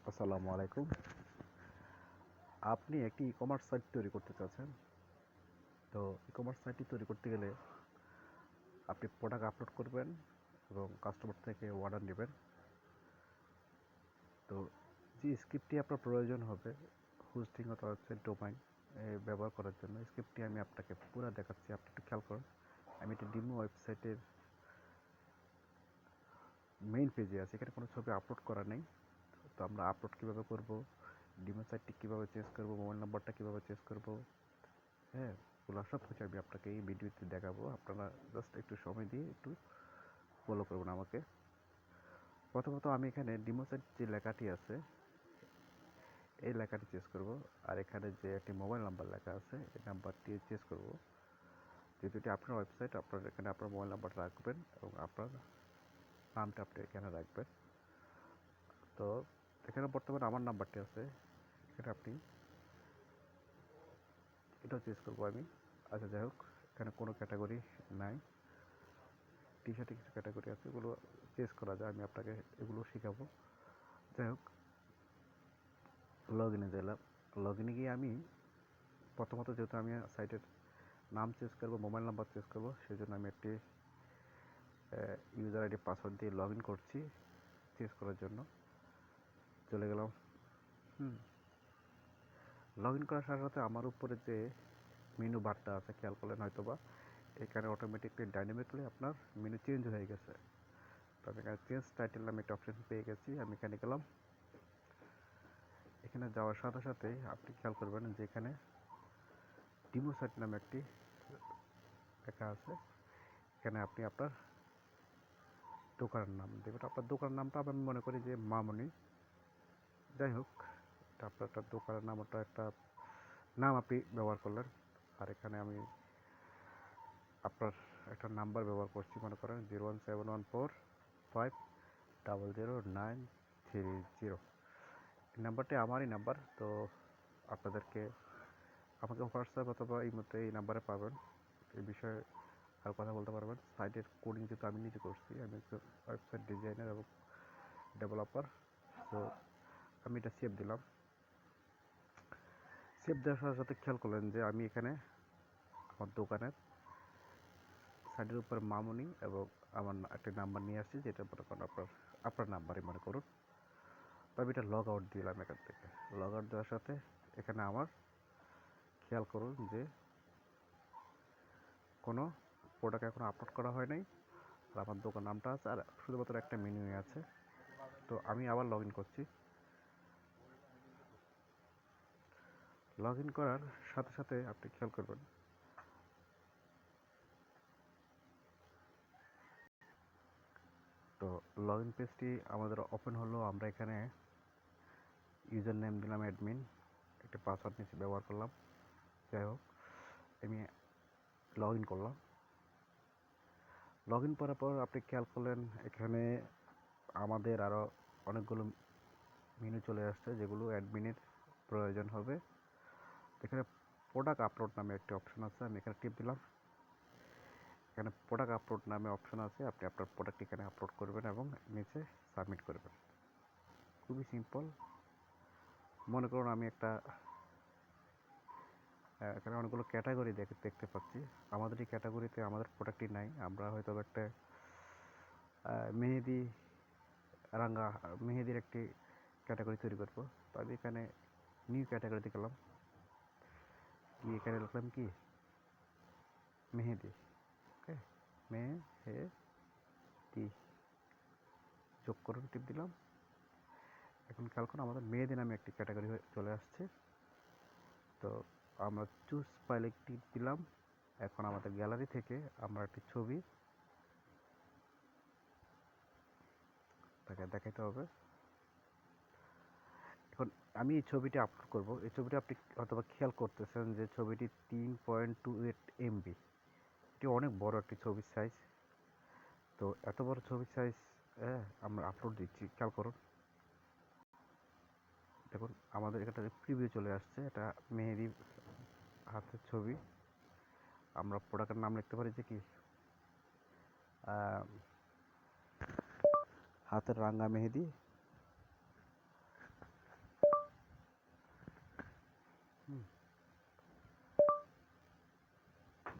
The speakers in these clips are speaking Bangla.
আসসালামু আলাইকুম। আপনি একটি ই-কমার্স সাইট তৈরি করতে চাচ্ছেন। তো ই-কমার্স সাইটটি তৈরি করতে গেলে আপনি প্রোডাক্ট আপলোড করবেন এবং কাস্টমার থেকে অর্ডার নেবেন। তো যে স্ক্রিপ্টটি আপনার প্রয়োজন হবে হোস্টিং অথবা ডোমাইন ব্যবহার করার জন্য, স্ক্রিপ্টটি আমি আপনাকে পুরো দেখাচ্ছি। আপনি একটু খেয়াল করুন। আমি একটি ডিমো ওয়েবসাইটের মেইন পেজে আছি। এখানে কোনো ছবি আপলোড করা নেই। তো আমরা আপলোড কীভাবে করব, ডিমো সাইটটি কীভাবে চেঞ্জ করব, মোবাইল নাম্বারটা কীভাবে চেঞ্জ করব, হ্যাঁ, ওগুলো সব কিছু আমি আপনাকে এই ভিডিওতে দেখাবো। আপনারা জাস্ট একটু সময় দিয়ে একটু ফলো করবেন আমাকে। প্রথমত আমি এখানে ডিমো সাইট যে লেখাটি আছে এই লেখাটি চেঞ্জ করব, আর এখানে যে একটি মোবাইল নাম্বার লেখা আছে এই নাম্বারটি চেঞ্জ করব। যেহেতু এটি আপনার ওয়েবসাইট, আপনার এখানে আপনার মোবাইল নাম্বারটা রাখবেন এবং আপনার নামটা আপনি এখানে রাখবেন। তো এখানে বর্তমানে আমার নাম্বারটি আছে, এখানে আপনি এটাও চেঞ্জ করবো আমি। আচ্ছা, যাই হোক, এখানে কোনো ক্যাটাগরি নাই। টি শার্টে কিছু ক্যাটাগরি আছে, এগুলো চেঞ্জ করা যায়, আমি আপনাকে এগুলো শেখাবো। যাই হোক, লগ ইনে গেলাম। লগ ইনে গিয়ে আমি প্রথমত, যেহেতু আমি সাইটের নাম চেঞ্জ করবো, মোবাইল নাম্বার চেঞ্জ করবো, সেই জন্য আমি একটি ইউজার আইডি পাসওয়ার্ড দিয়ে লগ ইন করছি চেঞ্জ করার জন্য। চলে গেলাম। লগ ইন করার সাথে সাথে আমার উপরে যে মেনু বারটা আছে, খেয়াল করলেন হয়তো বা, এখানে অটোমেটিকলি ডাইনামিকলি আপনার মেনু চেঞ্জ হয়ে গেছে। তো আমি এখানে চেঞ্জ টাইটেল নামে একটা অপশন পেয়ে গেছি, আমি এখানে গেলাম। এখানে যাওয়ার সাথে সাথে আপনি খেয়াল করবেন যে এখানে ডিমো সাইট নামে একটি লেখা আছে। এখানে আপনি আপনার দোকানের নাম দেবেন। আপনার দোকানের নামটা আমি মনে করি যে মামনি। যাই হোক, এটা আপনার একটা দোকানের নাম, ওটা একটা নাম আপনি ব্যবহার করলেন। আর এখানে আমি আপনার একটা নাম্বার ব্যবহার করছি, মনে করেন 01715000930। এই নাম্বারটি আমারই নাম্বার। তো আপনাদেরকে আমাকে হোয়াটসঅ্যাপ অথবা এই মধ্যে এই নাম্বারে পাবেন, এই বিষয়ে আর কথা বলতে পারবেন। সাইটের কোডিং যেহেতু আমি নিজে করছি, আমি একজন ওয়েবসাইট ডিজাইনার এবং ডেভেলপার। তো আমি এটা সেভ দিলাম। সেভ দেওয়ার সাথে সাথে খেয়াল করলেন যে আমি এখানে আমার দোকানের সাইটের উপর মামনি এবং আমার একটা নাম্বার নিয়ে আসছি, যেটা মনে করেন আপনার নাম্বারই মনে করুন। তো আমি এটা লগ আউট দিলাম এখান থেকে। লগ আউট দেওয়ার সাথে এখানে আমার খেয়াল করুন যে কোনো প্রোডাক্ট এখনও আপলোড করা হয় নাই, আর আমার দোকান নামটা আছে, আর শুধুমাত্র একটা মেনুই আছে। তো আমি আবার লগ ইন করছি। লগ ইন করার সাথে সাথে আপনি খেয়াল করবেন তো লগ ইন পেজটি আমাদের ওপেন হলো। আমরা এখানে ইউজার নেম দিলাম অ্যাডমিন, একটা পাসওয়ার্ড নিচে ব্যবহার করলাম। যাই হোক, আমি লগ ইন করলাম। লগ ইন করার পর আপনি খেয়াল করলেন এখানে আমাদের আরও অনেকগুলো মেনু চলে আসছে, যেগুলো অ্যাডমিনের প্রয়োজন হবে। এখানে প্রোডাক্ট আপলোড নামে একটি অপশন আছে, আমি এখানে টিপ দিলাম। এখানে প্রোডাক্ট আপলোড নামে অপশন আছে, আপনি আপনার প্রোডাক্ট এখানে আপলোড করবেন এবং নিচে সাবমিট করবেন। খুবই সিম্পল। মনে করুন আমি একটা এখানে অনেকগুলো ক্যাটাগরি দেখতে পাচ্ছি। আমাদের এই ক্যাটাগরিতে আমাদের প্রোডাক্টই নাই। আমরা হয়তো একটা মেহেদি রাঙ্গা মেহেদির একটি ক্যাটাগরি তৈরি করবো। তো আমি এখানে নিউ ক্যাটাগরিতে গেলাম, গিয়ে এখানে লিখলাম কি মেহেদি। ওকে, মেহেদি যোগ করুন, টিপ দিলাম। এখন খেয়াল করুন আমাদের মেহেদি নামে একটি ক্যাটাগরি চলে আসছে। তো আমরা চুজ ফাইলে টিপ দিলাম। এখন আমাদের গ্যালারি থেকে আমরা একটি ছবি তাকে দেখাতে হবে। এখন আমি এই ছবিটি আপলোড করব। এই ছবিটি আপনি অথবা খেয়াল করতেছেন যে ছবিটি 3.28 MB। এটি অনেক বড় একটি ছবির সাইজ। তো এত বড় ছবির সাইজ আমরা আপলোড দিচ্ছি, খেয়াল করুন। দেখুন আমাদের এখানে প্রিভিউ চলে আসছে, এটা মেহেদি হাতের ছবি। আমরা প্রোডাক্টের নাম লিখতে পারি যে কি হাতের রাঙ্গা মেহেদি।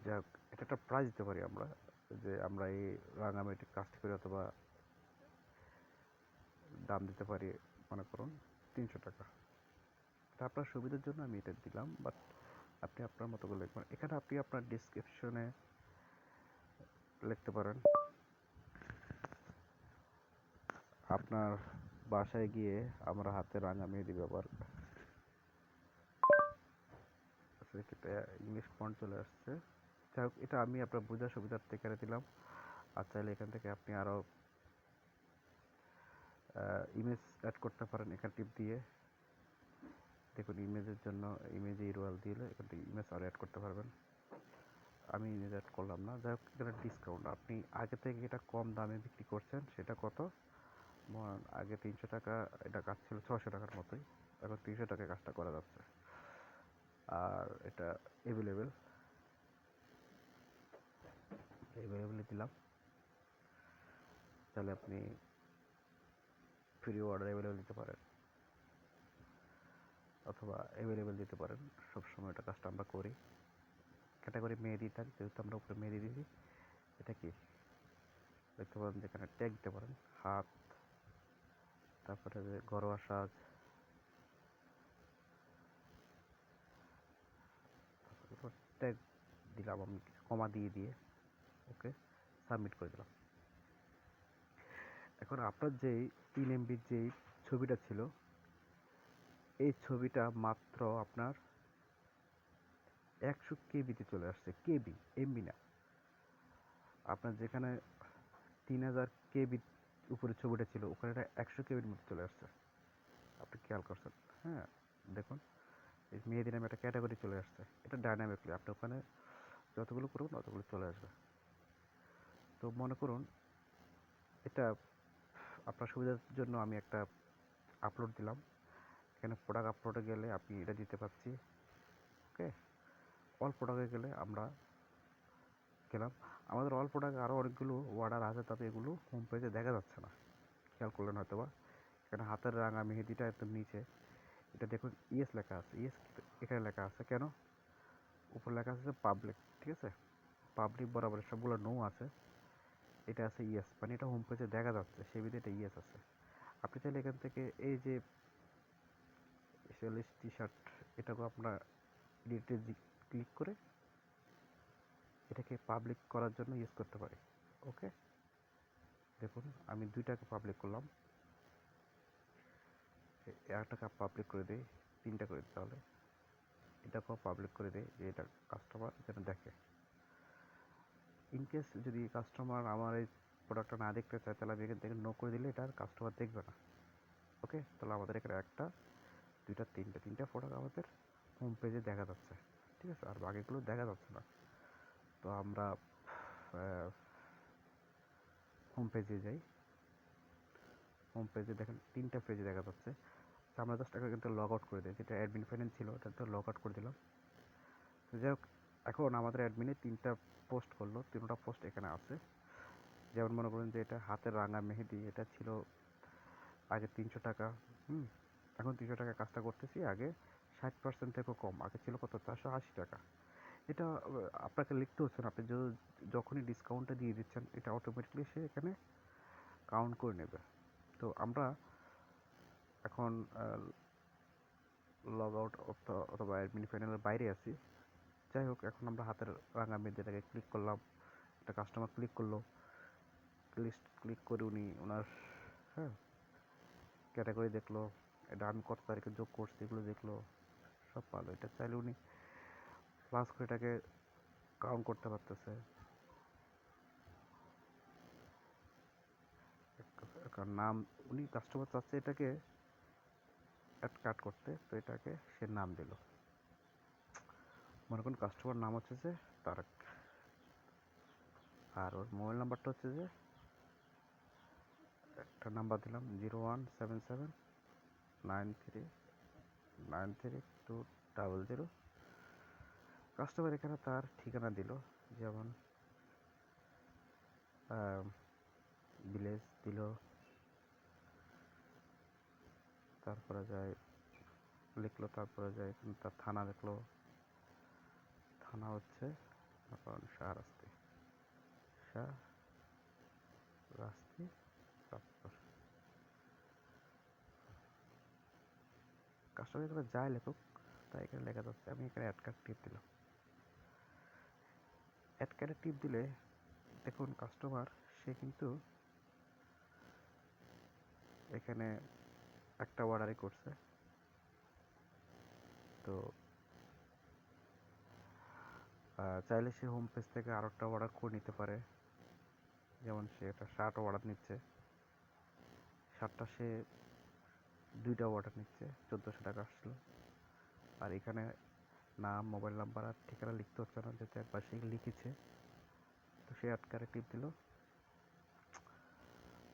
যাই হোক, এটা একটা প্রাইজ দিতে পারি আমরা, যে আমরা এই রাঙামাটি কাজটি করি, অথবা দাম দিতে পারি মনে করুন 300 টাকা। এটা আপনার সুবিধার জন্য আমি এটা দিলাম, বাট আপনি আপনার মতো করে লিখবেন। এখানে আপনি আপনার ডিসক্রিপশনে লিখতে পারেন আপনার বাসায় গিয়ে আমরা হাতে রাঙা মেহেদি ব্যবহার, সেক্ষেত্রে ইংলিশ ফন্ট চলে আসছে। যাই হোক, এটা আমি আপনার বোঝার সুবিধার্থে এখানে দিলাম। আর চাইলে এখান থেকে আপনি আরও ইমেজ অ্যাড করতে পারেন। এখানে টিপ দিয়ে দেখুন, ইমেজের জন্য ইমেজ ইউআরএল দিলে এখান থেকে ইমেজ আরও অ্যাড করতে পারবেন। আমি ইমেজ অ্যাড করলাম না। যাই হোক, এখানে ডিসকাউন্ট, আপনি আগে থেকে এটা কম দামে বিক্রি করছেন, সেটা কত? আগে 300 টাকা, এটা কাজ ছিল 600 টাকার মতোই, এখন 300 টাকায় কাজটা করা যাচ্ছে। আর এটা অ্যাভেলেবেল দিলাম। তাহলে আপনি ফ্রি অর্ডার অ্যাভেলেবেল দিতে পারেন, অথবা অ্যাভেলেবেল দিতে পারেন। সবসময় এটা কাজটা আমরা করি। ক্যাটাগরি মেহেদি থাক, যেহেতু আমরা উপরে মেহেদি দিয়েছি। এটা কি দেখতে পারেন, যেখানে ট্যাগ দিতে পারেন, হাত, তারপরে যে ঘরোয়া সাজ, ট্যাগ দিলাম আমি, কমা দিয়ে ওকে সাবমিট করে দিলাম। এখন আপনার যেই 3 MB যেই ছবিটা ছিল, এই ছবিটা মাত্র আপনার 100 KB চলে আসছে। কেবি, এমবি না। আপনার যেখানে 3000 KB উপরে ছবিটা ছিল, ওখানে এটা 100 KBর মধ্যে চলে আসছে। আপনি খেয়াল করছেন? হ্যাঁ, দেখুন, এই মেহেদি নামে একটা ক্যাটাগরি চলে আসছে। এটা ডাইনামিকলি আপনি ওখানে যতগুলো করবেন ততগুলো চলে আসবে। তো মনে করুন এটা আপনার সুবিধার জন্য আমি একটা আপলোড দিলাম। এখানে প্রোডাক্ট আপলোডে গেলে আপনি এটা দিতে পারছি। ওকে, অল প্রোডাক্টে গেলে আমরা গেলাম। আমাদের অল প্রোডাক্ট আরও অনেকগুলো অর্ডার আছে, তবে এগুলো হোম পেজে দেখা যাচ্ছে না, খেয়াল করলেন হয়তো বা। এখানে হাতের রাঙা মেহেদিটা একদম নিচে, এটা দেখুন ইয়েস লেখা আছে। ইয়েস এখানে লেখা আছে কেন? উপরে লেখা আছে পাবলিক, ঠিক আছে? পাবলিক বরাবর সবগুলো নো আছে, এটা আছে ইয়েস, মানে এটা হোম পেজে দেখা যাচ্ছে, সেই বিধে এটা ইয়েস আছে। আপনি চাইলে এখান থেকে এই যে 46 টি-শার্ট, এটাকে আপনার এডিটে ক্লিক করে এটাকে পাবলিক করার জন্য ইউজ করতে পারি। ওকে, দেখুন আমি 2টাকে পাবলিক করলাম, একটাকে পাবলিক করে দিই, 3টা করে দিই। তাহলে এটাকেও পাবলিক করে দিই, যে এটা কাস্টমার যেন দেখে। ইনকেস যদি কাস্টমার আমার এই প্রোডাক্টটা না দেখতে চায়, তাহলে আমি এখান থেকে নো করে দিলে এটা আর কাস্টমার দেখবে না। ওকে, তাহলে আমাদের এখানে 1টা 2টা 3টা প্রোডাক্ট আমাদের হোম পেজে দেখা যাচ্ছে, ঠিক আছে? আর বাকিগুলো দেখা যাচ্ছে না। তো আমরা হোম পেজে যাই। হোম পেজে দেখেন 3টা পেজে দেখা যাচ্ছে। তো আমরা জাস্ট এখান থেকে লগ আউট করে দিই, যেটা অ্যাডমিন প্যানেল ছিল ওটা তো লগ আউট করে দিলাম। তো যাই হোক, এখন আমাদের অ্যাডমিনে 3টা পোস্ট করলো, 3টা পোস্ট এখানে আছে। যেমন মনে করুন যে এটা হাতের রাঙা মেহেদি, এটা ছিল আগে 300 টাকা, এখন 300 টাকা কাজটা করতেছি। আগে 60% থেকেও কম, আগে ছিল কত, 480 টাকা। এটা আপনাকে লিখতে হচ্ছে না, আপনি যখনই ডিসকাউন্টটা দিয়ে দিচ্ছেন, এটা অটোমেটিকলি সে এখানে কাউন্ট করে নেবে। তো আমরা এখন লগ আউট অথবা অ্যাডমিন প্যানেলের বাইরে আছি। যাই হোক, এখন আমরা হাতের রাঙা মেহেদিটাকে ক্লিক করলাম, একটা কাস্টমার ক্লিক করলো, ক্লিক করে উনি ওনার, হ্যাঁ, ক্যাটাগরি দেখলো, এটা আমি কত তারিখে যোগ করছি এগুলো দেখলো, সব ভালো। এটা চাইলে উনি প্লাস করে এটাকে কাউন্ট করতে পারতেছে। কারণ নাম, উনি কাস্টমার চাচ্ছে এটাকে কাট করতে, তো এটাকে সে নাম দিল। মনে করুন কাস্টমার নাম হচ্ছে যে তারেক, আর ওর মোবাইল নাম্বারটা হচ্ছে যে, একটা নাম্বার দিলাম 0177939393200। কাস্টমার এখানে তার ঠিকানা দিল, যেমন ভিলেজ দিল, তারপরে যায় লিখলো, তারপরে যায় এখানে তার থানা লিখলো। থানা হচ্ছে শাহরাস্তি প্রাপ্তর কাস্টমার এখানে যাই লেখক, তাই এখানে লেখা যাচ্ছে। আমি এখানে অ্যাড কার্ড টিপ দিলাম। অ্যাড কার্ডে টিপ দিলে দেখুন কাস্টমার সে কিন্তু এখানে একটা অর্ডারই করছে। তো চাইলে সে হোম পেজ থেকে আরও একটা অর্ডার করে নিতে পারে। যেমন সে একটা শার্ট অর্ডার নিচ্ছে, শার্টটা সে 2টা অর্ডার নিচ্ছে, 1400 টাকা আসলো। আর এখানে নাম, মোবাইল নাম্বার আর ঠিকানা লিখতে হচ্ছে না, যেহেতু একবার সে লিখেছে। তো সে অ্যাড কার্ডে টিপ দিল।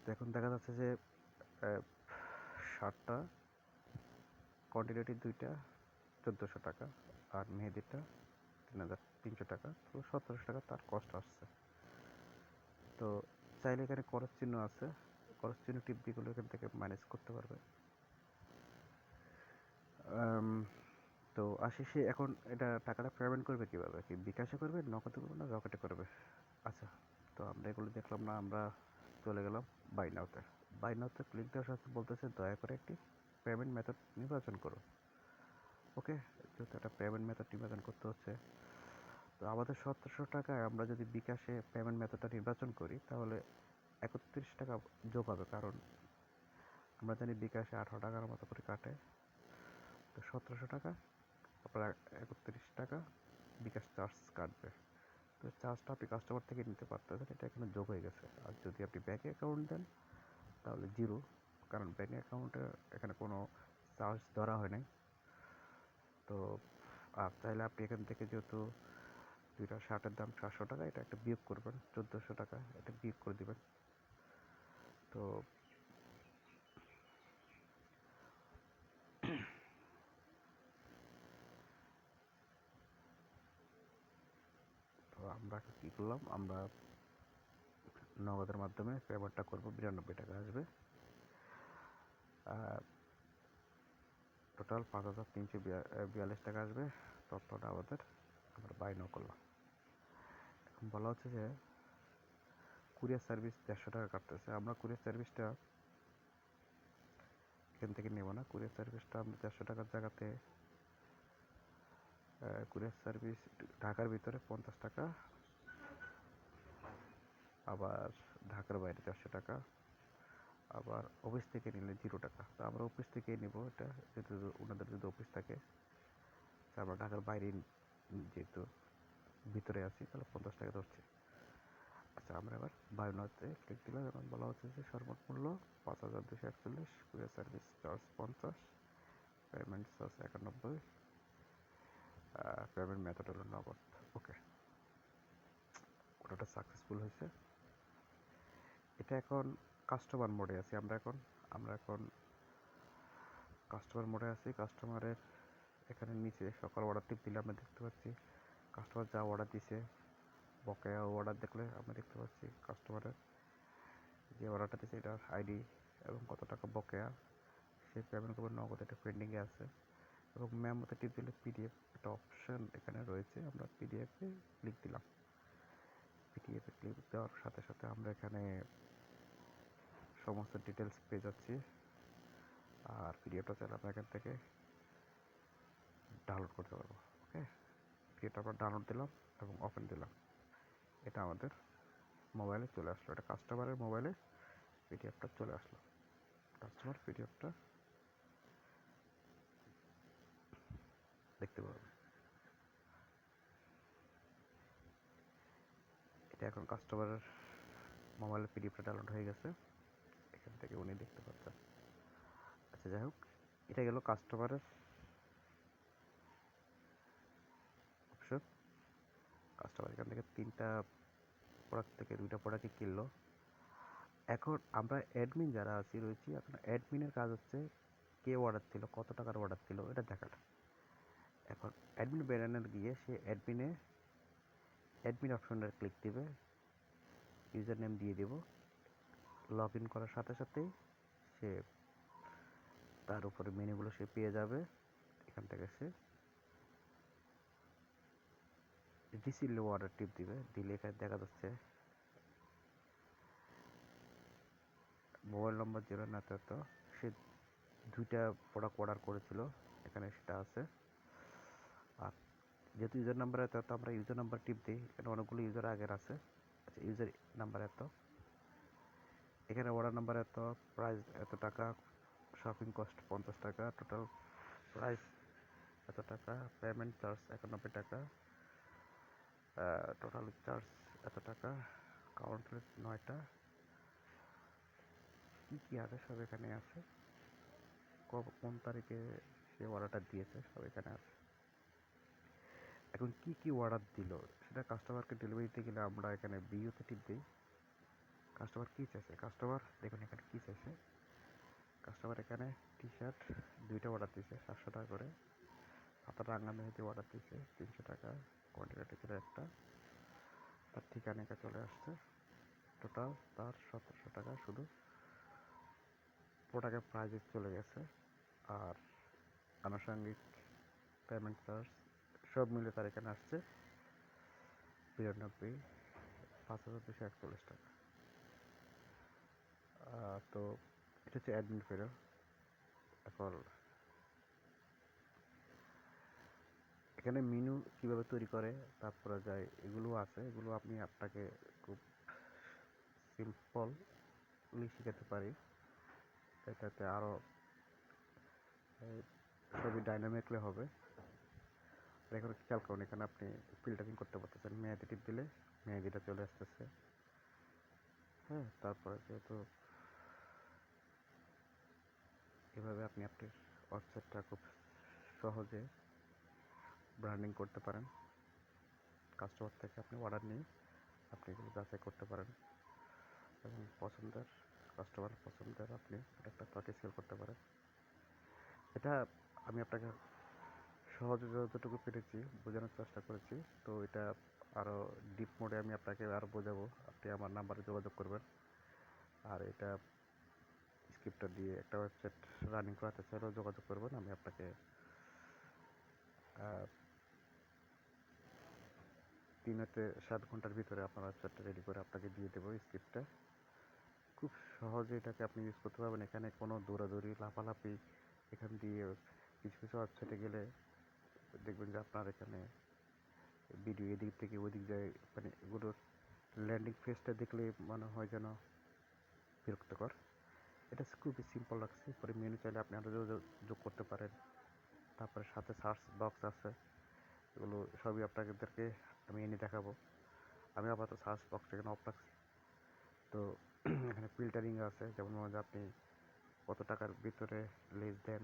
তো এখন দেখা যাচ্ছে যে শার্টটা কন্টিনিউটি 2টা 1400 টাকা, আর মেহেদিটা 3300 টাকা। তো 1700 টাকা তার কস্ট আসছে। তো চাইলে এখানে খরচ চিহ্ন আছে, খরচ চিহ্ন টিপ দিয়েগুলো এখান থেকে ম্যানেজ করতে পারবে। তো সে এখন এটা টাকাটা পেমেন্ট করবে কীভাবে? কি বিকাশে করবে, নগদে করবে, না রকেটে করবে? আচ্ছা, তো আমরা এগুলো দেখলাম না, আমরা চলে গেলাম বাই নাওতে। বাই নাওতে ক্লিক দেওয়ার সাথে বলতেছে দয়া করে একটি পেমেন্ট মেথড নির্বাচন করো। ওকে, যেহেতু একটা পেমেন্ট মেথড নির্বাচন করতে হচ্ছে, তো আমাদের 1700 টাকায় আমরা যদি বিকাশে পেমেন্ট মেথডটা নির্বাচন করি তাহলে 31 টাকা যোগ হবে, কারণ আমরা জানি বিকাশে 18 টাকার মতো করে কাটে। তো 1700 টাকা আপনার 31 টাকা বিকাশ চার্জ কাটবে। তো চার্জটা আপনি কাস্টমার থেকে নিতে পারতেছেন, এটা এখানে যোগ হয়ে গেছে। আর যদি আপনি ব্যাঙ্ক অ্যাকাউন্ট দেন তাহলে 0, কারণ ব্যাঙ্ক অ্যাকাউন্টে এখানে কোনো চার্জ ধরা হয় নাই। তো আর চাইলে আপনি এখান থেকে, যেহেতু 2টা শার্টের দাম 700 টাকা, এটা একটা বিয়োগ করবেন, 1400 টাকা, এটা বিয়োগ করে দিবেন। তো তো আমরা কী করলাম, আমরা নগদের মাধ্যমে পেমেন্টটা করবো। 92 টাকা আসবে, টোটাল 5342 টাকা আসবে। তথ্যটা আমাদের আমরা বাই নাও করলাম। এখন বলা হচ্ছে যে কুরিয়ার সার্ভিস 150 টাকা কাটতেছে। আমরা কুরিয়ার সার্ভিসটা এখান থেকে নেব না। কুরিয়ার সার্ভিসটা আমরা 150 টাকার জায়গাতে কুরিয়ার সার্ভিস ঢাকার ভিতরে 50 টাকা, আবার ঢাকার বাইরে 400 টাকা, আবার অফিস থেকে নিলে 0 টাকা। তো আমরা অফিস থেকেই নেব এটা, যেহেতু ওনাদের যদি অফিস থাকে। আমরা ঢাকার বাইরে যেহেতু ভিতরে আছি, তাহলে 50 টাকা ধরছি। আচ্ছা, আমরা এবার বাই নাওতে ক্লিক দিলাম। এখন বলা হচ্ছে যে সর্বমোট মূল্য 5241, courier service charge 50, payment charge 91, payment method হলো নগদ। ওকে, ওটা সাকসেসফুল হয়েছে। এটা এখন কাস্টমার মোডে আছি আমরা এখন কাস্টমার মোডে আছি। কাস্টমারের এখানে নিচে সকাল অর্ডার টিপ দিলে আমরা দেখতে পাচ্ছি কাস্টমার যা অর্ডার দিছে, বকেয়া অর্ডার দেখলে আমরা দেখতে পাচ্ছি কাস্টমারের যে অর্ডারটা দিয়েছে এটার আইডি এবং কত টাকা বকেয়া, সে পেমেন্ট করবে নগদ, এটা পেন্ডিংয়ে আছে। এবং মেমোতে টিপ দিলে পিডিএফ একটা অপশন এখানে রয়েছে, আমরা পিডিএফে ক্লিক দিলাম। পিডিএফে ক্লিক দেওয়ার সাথে সাথে আমরা এখানে সমস্ত ডিটেলস পেয়ে যাচ্ছি। আর পিডিএফটা চাইলে আমরা এখান থেকে ডাউনলোড করতে পারবো। ওকে, পিডিএফটা আমরা ডাউনলোড দিলাম এবং ওপেন দিলাম। এটা আমাদের মোবাইলে চলে আসলো। এটা কাস্টমারের মোবাইলে পিডিএফটা চলে আসলো। কাস্টমার পিডিএফটা দেখতে পারবে। এটা এখন কাস্টমারের মোবাইলে পিডিএফটা ডাউনলোড হয়ে গেছে, এখান থেকে উনি দেখতে পাচ্ছেন। আচ্ছা, যাই হোক, এটা গেল কাস্টমারের অপশন। কাস্টমার এখান থেকে 3টা প্রোডাক্ট থেকে 2টা প্রোডাক্টই কিনলো। এখন আমরা অ্যাডমিন যারা রয়েছি, এখন অ্যাডমিনের কাজ হচ্ছে কে অর্ডার ছিল, কত টাকার অর্ডার ছিল, এটা দেখাটা। এখন অ্যাডমিন ব্যানারে গিয়ে সে অ্যাডমিন অপশনটা ক্লিক দিবে, ইউজার নেম দিয়ে দেব। লগ ইন করার সাথে সাথেই সে তার উপরে মেনুগুলো সে পেয়ে যাবে। এখান থেকে সে রিসিভ অর্ডার টিপ দিবে, দিলে এখানে দেখা যাচ্ছে মোবাইল নম্বর যেটা না তো সে 2টা প্রোডাক্ট অর্ডার করেছিল, এখানে সেটা আছে। আর যেহেতু ইউজার নাম্বার এত, আমরা ইউজার নাম্বার টিপ দিই, এখানে অনেকগুলো ইউজার আগের আছে। আচ্ছা, ইউজার নাম্বার এত, এখানে অর্ডার নাম্বার এত, প্রাইস এত টাকা, শপিং কস্ট 50 টাকা, টোটাল প্রাইস এত টাকা, পেমেন্ট চার্জ 91 টাকা, টোটাল চার্জ এত টাকা, কাউন্টার 9টা, কী কী আছে সব এখানে আছে, কোন তারিখে সে অর্ডারটা দিয়েছে সব এখানে আছে। এখন কি কি অর্ডার দিল সেটা কাস্টমারকে ডেলিভারিতে গেলে আমরা এখানে বিইউতে টিপ দিই। কাস্টমার কী চাইছে, কাস্টমার দেখুন এখানে কী চাইছে। কাস্টমার এখানে টি শার্ট 2টা অর্ডার দিয়েছে 700 টাকা করে, হাতার রাঙা মেহেদি অর্ডার দিয়েছে 300 টাকা, কোয়ান্টিটি ছিল একটা, তার ঠিকানাটা চলে আসছে। টোটাল তার 1700 টাকা শুধু প্রোডাক্টের প্রাইজে চলে গেছে। আর আনুষঙ্গিক পেমেন্ট চার্জ সব মিলে তার এখানে আসছে 52,5241 টাকা। তো এটা হচ্ছে অ্যাডমিন ফেরত। এখন এখানে মেনু কিভাবে তৈরি করে, তারপরে যায় এগুলো আছে, এগুলো আমি আপনাকে খুব সিম্পলি শেখাতে পারি, এটাতে আরও সবই ডাইনামিকলি হবে। এখানে খেয়াল করুন, এখানে আপনি ফিল্টারিং করতে পারতেছেন, মেহেদি টিপ দিলে মেহেদিটা চলে আসতেছে। হ্যাঁ, তারপরে যেহেতু এভাবে আপনি আপনার ওয়েবসাইটটা খুব সহজে ব্র্যান্ডিং করতে পারেন। কাস্টমার থেকে আপনি অর্ডার নিয়ে আপনি এগুলো যাচাই করতে পারেন এবং কাস্টমার পছন্দের আপনি প্রোডাক্টটা তাকে সেল করতে পারেন। এটা আমি আপনাকে সহজে যতটুকু পেরেছি বোঝানোর চেষ্টা করেছি। তো এটা আরও ডিপ মোডে আমি আপনাকে আরও বোঝাবো, আপনি আমার নাম্বারে যোগাযোগ করবেন। আর এটা স্ক্রিপ্টটা দিয়ে একটা ওয়েবসাইট রানিং করাতে চাইলেও যোগাযোগ করবেন, আমি আপনাকে 3 থেকে 7 ঘন্টার ভিতরে আপনার ওয়েবসাইটটা রেডি করে আপনাকে দিয়ে দেবো স্ক্রিপ্টটা। খুব সহজে এটাকে আপনি ইউজ করতে পারবেন, এখানে কোনো দৌড়াদৌড়ি লাফালাফি এখান দিয়ে কিছু কিছু ওয়েবসাইটে গেলে দেখবেন যে আপনার এখানে ভিডিও এদিক থেকে ওদিক যায়, মানে এগুলোর ল্যান্ডিং পেজটা দেখলে মনে হয় যেন বিরক্তকর। এটা খুবই সিম্পল লাগছে। পরে মেনু চাইলে আপনি আরও যোগ করতে পারেন, তারপরে সাথে সার্চ বক্স আছে, এগুলো সবই আপনাদেরকে আমি এনে দেখাবো। আমি আপাতত সার্চ বক্সটা এখানে অফ রাখছি। তো এখানে ফিল্টারিং আছে, যেমন মনে হয় আপনি কত টাকার ভিতরে লেস দেন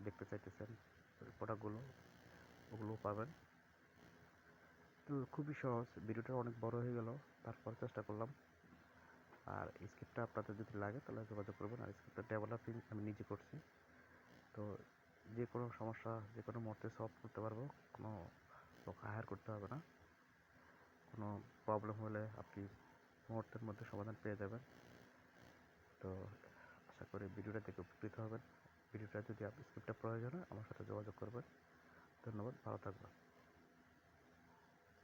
দেখতে চাইতেছেন প্রোডাক্টগুলো, ওগুলোও পাবেন। তো খুবই সহজ, ভিডিওটা অনেক বড় হয়ে গেল, তারপর চেষ্টা করলাম। আর স্ক্রিপ্টটা আপনাদের যদি লাগে তাহলে যোগাযোগ করবেন। আর স্ক্রিপ্টটা ডেভেলপিং আমি নিজে করছি। তো যে কোনো সমস্যা যে কোনো মুহূর্তে সলভ করতে পারবো, কোনো লোক হায়ার করতে হবে না। কোনো প্রবলেম হলে আপনি মুহূর্তের মধ্যে সমাধান পেয়ে যাবেন। তো আশা করি ভিডিওটা দেখে উপকৃত হবেন। ভিডিওটা যদি আপনি স্ক্রিপ্টটা প্রয়োজন হয় আমার সাথে যোগাযোগ করবেন। ধন্যবাদ, ভালো থাকবেন।